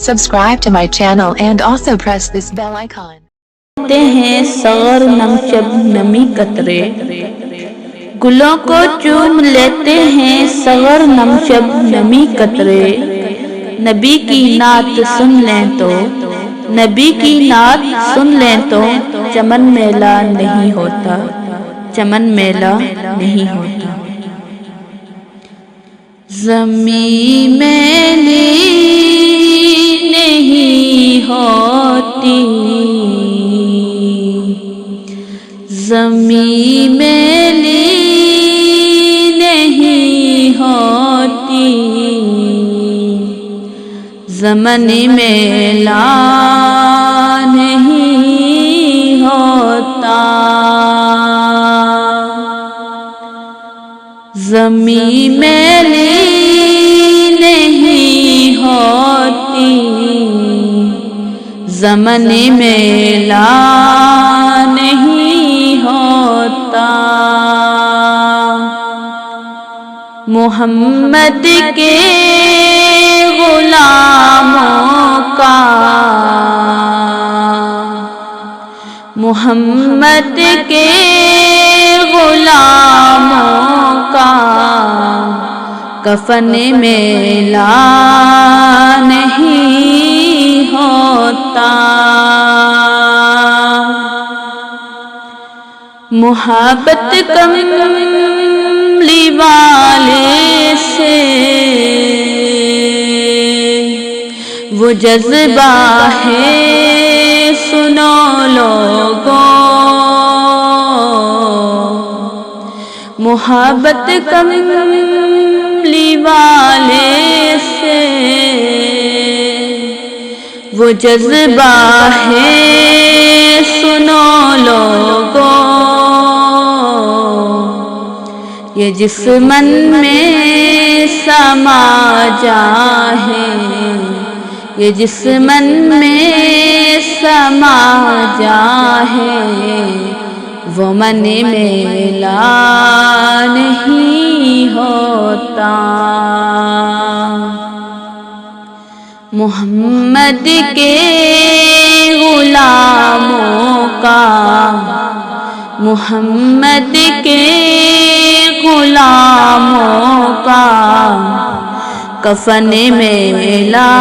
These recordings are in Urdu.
Subscribe to my channel and also press this bell icon. تے ہیں صغر نم شب نمی قطرے، گلوں کو چوم لیتے ہیں صغر نم شب نمی قطرے۔ نبی کی نعت سن لیں تو، نبی کی نعت سن لیں تو چمن میلہ نہیں ہوتا، چمن میلہ نہیں ہوتا۔ زمین میلی نہیں ہوتی، زمین میلی نہیں ہوتی، زمن میلا نہیں ہوتا، زمین میلی نہیں ہوتی، زمن میلا نہیں ہوتا۔ محمد کے غلاموں کا، محمد کے غلاموں کا کفن میلا نہیں ہوتا۔ محبت کملی والے سے وہ جذبہ ہے سنو لوگوں، محبت کملی والے سے وہ جذبہ ہے سنو لوگوں، یہ جسمن میں سما جائے، یہ جسمن میں سما جائے، وہ من میلا نہیں ہوتا۔ محمد کے غلاموں کا، محمد کے غلاموں کا کفن میلا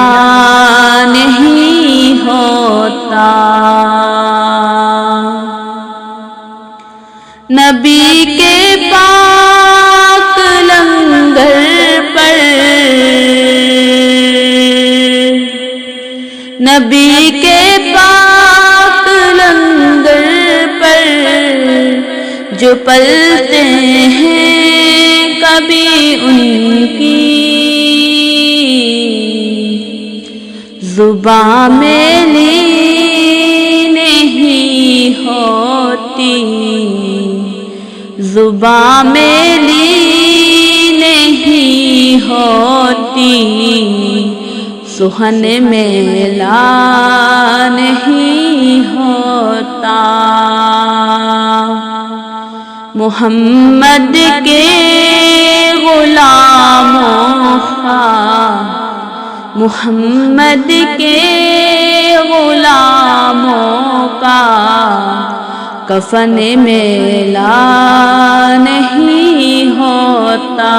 نہیں ہوتا۔ نبی کے پاک لنگر پر، نبی کے پاک لنگر پر جو پلتے ہیں کبھی ان کی زباں میلی نہیں ہوتی، زباں میلی نہیں ہوتی، سخن میلا نہیں ہوتا۔ محمد کے غلاموں کا، محمد کے غلاموں کا کفن میلا نہیں ہوتا۔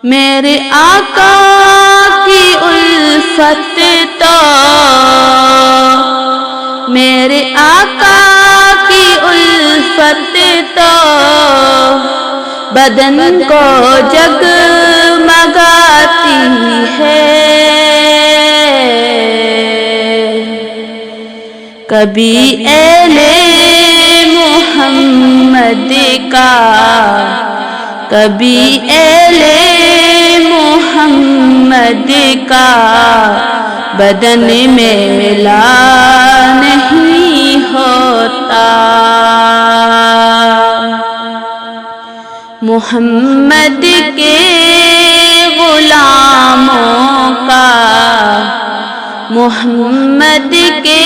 میرے آقا کی الفت تو، میرے آقا کی الفت تو بدن کو جگمگاتی ہے، کبھی اہل محمد کا، کبھی اہل محمد کا بدن میلا نہیں ہوتا۔ محمد کے غلاموں کا، محمد کے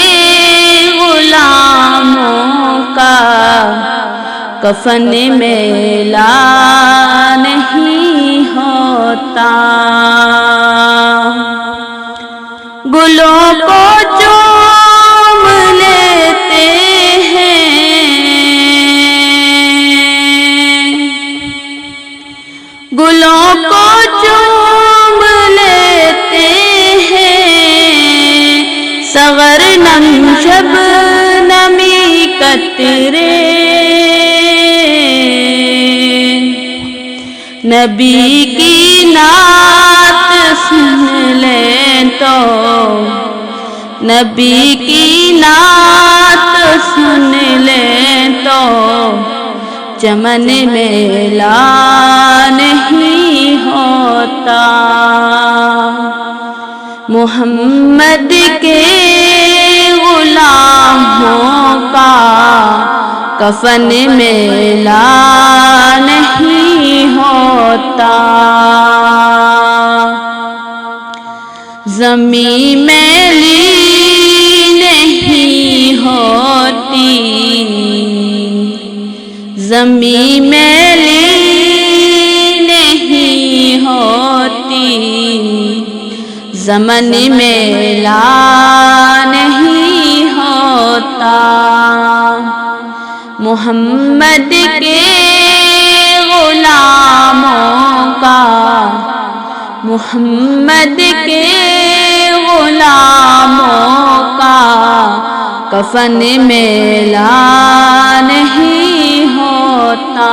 غلاموں کا کفن میلا نہیں ہوتا۔ ہوتا گلوں کو چوم لیتے ہیں گلوں کو چوم لیتے ہیں صغر نم شبنمی قطرے نبی کی نعت سن لیں تو نبی کی نعت سن لیں تو چمن میلا نہیں ہوتا محمد کے غلاموں کا کفن میلا نہیں ہوتا زمین میلی نہیں ہوتی زمین میلی نہیں ہوتی زمن میلا نہیں ہوتا محمد کے غلاموں کا محمد کے غلاموں کا کفن میلا نہیں ہوتا